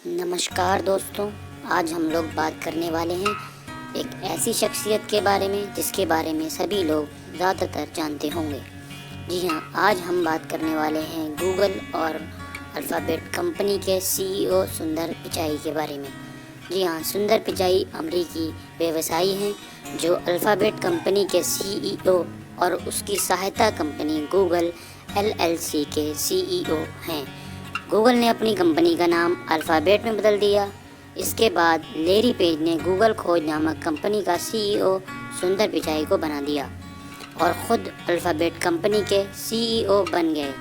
नमस्कार दोस्तों, आज हम लोग बात करने वाले हैं एक ऐसी शख्सियत के बारे में जिसके बारे में सभी लोग ज़्यादातर जानते होंगे। जी हाँ, आज हम बात करने वाले हैं गूगल और अल्फ़ाबेट कंपनी के सीईओ सुंदर पिचाई के बारे में। जी हाँ, सुंदर पिचाई अमेरिकी व्यवसायी हैं जो अल्फ़ाबेट कंपनी के सीईओ और उसकी सहायता कंपनी गूगल एलएलसी के सीईओ हैं। गूगल ने अपनी कंपनी का नाम अल्फ़ाबेट में बदल दिया। इसके बाद लेरी पेज ने गूगल खोज नामक कंपनी का सीईओ सुंदर पिचाई को बना दिया और ख़ुद अल्फ़ाबेट कंपनी के सीईओ बन गए।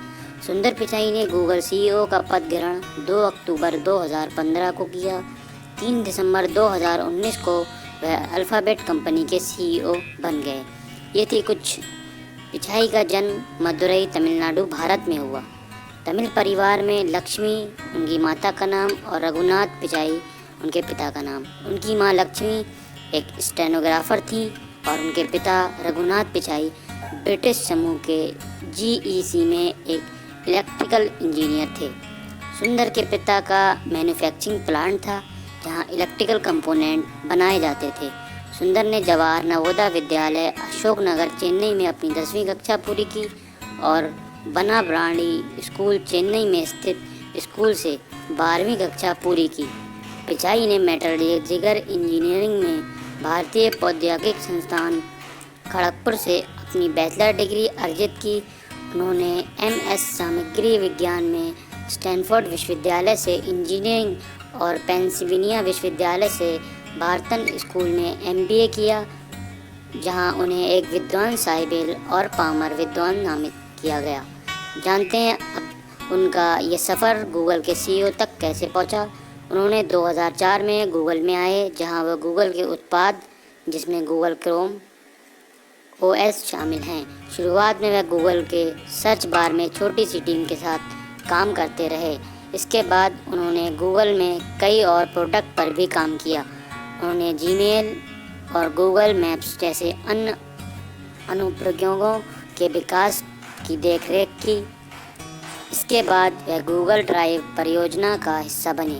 सुंदर पिचाई ने गूगल सीईओ का पद ग्रहण 2 अक्टूबर 2015 को किया। 3 दिसंबर 2019 को वह अल्फ़ाबेट कंपनी के सीईओ बन गए। ये थी कुछ। पिचाई का जन्म मदुरई, तमिलनाडु, भारत में हुआ। तमिल परिवार में लक्ष्मी उनकी माता का नाम और रघुनाथ पिचाई उनके पिता का नाम। उनकी मां लक्ष्मी एक स्टेनोग्राफर थी और उनके पिता रघुनाथ पिचाई ब्रिटिश समूह के जीईसी में एक इलेक्ट्रिकल इंजीनियर थे। सुंदर के पिता का मैन्युफैक्चरिंग प्लांट था जहां इलेक्ट्रिकल कंपोनेंट बनाए जाते थे। सुंदर ने जवाहर नवोदय विद्यालय अशोकनगर, चेन्नई में अपनी 10वीं कक्षा पूरी की और बना ब्रांडी स्कूल, चेन्नई में स्थित स्कूल से 12वीं कक्षा पूरी की। पिचाई ने मेटलर्जिकल इंजीनियरिंग में भारतीय प्रौद्योगिकी संस्थान खड़गपुर से अपनी बैचलर डिग्री अर्जित की। उन्होंने एमएस सामग्री विज्ञान में स्टैनफोर्ड विश्वविद्यालय से इंजीनियरिंग और पेंसिल्वेनिया विश्वविद्यालय से बार्टन स्कूल में एमबीए किया, जहां उन्हें एक विद्वान साहिबेल और पामर विद्वान नामित किया गया। जानते हैं अब उनका ये सफ़र गूगल के सीईओ तक कैसे पहुंचा। उन्होंने 2004 में गूगल में आए, जहां वह गूगल के उत्पाद जिसमें गूगल क्रोम ओएस शामिल हैं। शुरुआत में वह गूगल के सर्च बार में छोटी सी टीम के साथ काम करते रहे। इसके बाद उन्होंने गूगल में कई और प्रोडक्ट पर भी काम किया। उन्होंने जीमेल और गूगल मैप्स जैसे अन्य अनुप्रयोगों के विकास की देखरेख की। इसके बाद वह गूगल ड्राइव परियोजना का हिस्सा बने।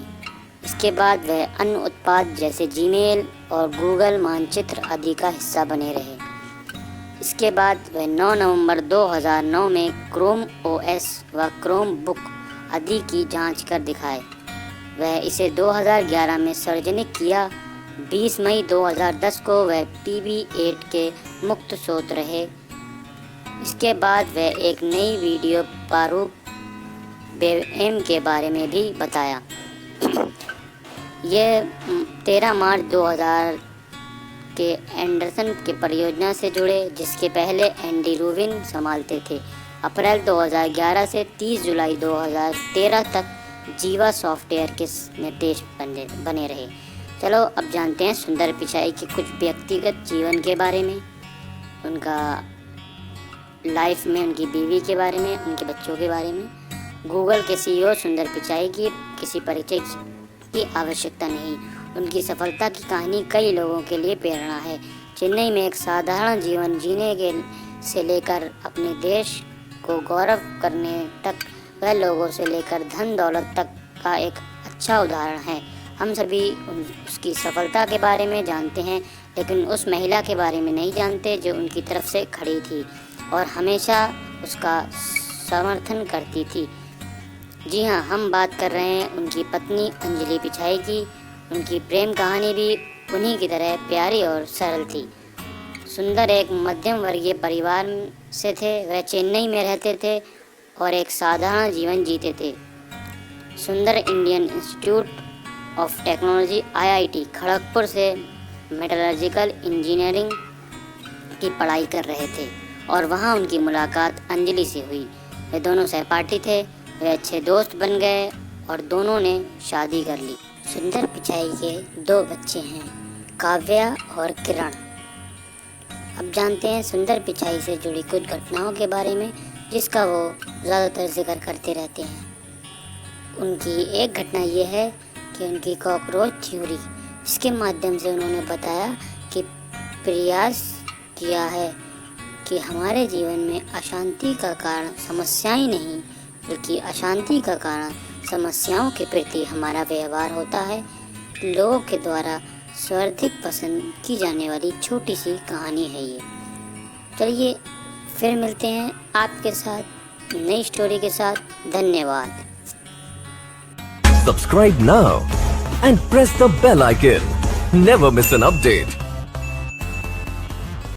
इसके बाद वह अन्य उत्पाद जैसे जीमेल और गूगल मानचित्र आदि का हिस्सा बने रहे। इसके बाद वह 9 नवंबर 2009 में क्रोम ओएस व क्रोम बुक आदि की जांच कर दिखाए। वह इसे 2011 में सार्वजनिक किया। 20 मई 2010 को वह PB8 के मुक्त स्रोत रहे। इसके बाद वह एक नई वीडियो प्रारूप वेबएम के बारे में भी बताया। यह 13 मार्च 2000 के एंडरसन के परियोजना से जुड़े, जिसके पहले एंडी रूबिन संभालते थे। अप्रैल 2011 से 30 जुलाई 2013 तक जीवा सॉफ्टवेयर के निर्देश बने रहे। चलो अब जानते हैं सुंदर पिचाई के कुछ व्यक्तिगत जीवन के बारे में, उनका लाइफ में, उनकी बीवी के बारे में, उनके बच्चों के बारे में। गूगल के सीईओ सुंदर पिचाई की किसी परिचय की आवश्यकता नहीं। उनकी सफलता की कहानी कई लोगों के लिए प्रेरणा है। चेन्नई में एक साधारण जीवन जीने के से लेकर अपने देश को गौरव करने तक, वह लोगों से लेकर धन दौलत तक का एक अच्छा उदाहरण है। हम सभी उसकी सफलता के बारे में जानते हैं, लेकिन उस महिला के बारे में नहीं जानते जो उनकी तरफ से खड़ी थी और हमेशा उसका समर्थन करती थी। जी हाँ, हम बात कर रहे हैं उनकी पत्नी अंजलि पिचाई की। उनकी प्रेम कहानी भी उन्हीं की तरह प्यारी और सरल थी। सुंदर एक मध्यम वर्गीय परिवार से थे। वह चेन्नई में रहते थे और एक साधारण जीवन जीते थे। सुंदर Indian institute of technology IIT Kharagpur से मेटलर्जिकल इंजीनियरिंग की पढ़ाई कर रहे थे और वहाँ उनकी मुलाकात अंजलि से हुई। वे दोनों सहपाठी थे। वे अच्छे दोस्त बन गए और दोनों ने शादी कर ली। सुंदर पिचाई के 2 बच्चे हैं, काव्या और किरण। अब जानते हैं सुंदर पिचाई से जुड़ी कुछ घटनाओं के बारे में जिसका वो ज़्यादातर जिक्र करते रहते हैं। उनकी एक घटना ये है कि उनकी कॉकरोच थ्योरी, इसके माध्यम से उन्होंने बताया कि प्रयास किया है कि हमारे जीवन में अशांति का कारण समस्याएं नहीं, बल्कि अशांति का कारण समस्याओं के प्रति हमारा व्यवहार होता है। लोगों के द्वारा सर्वाधिक पसंद की जाने वाली छोटी सी कहानी है ये। चलिए फिर मिलते हैं आपके साथ नई स्टोरी के साथ। धन्यवाद। Subscribe now and press the bell icon. Never miss an update.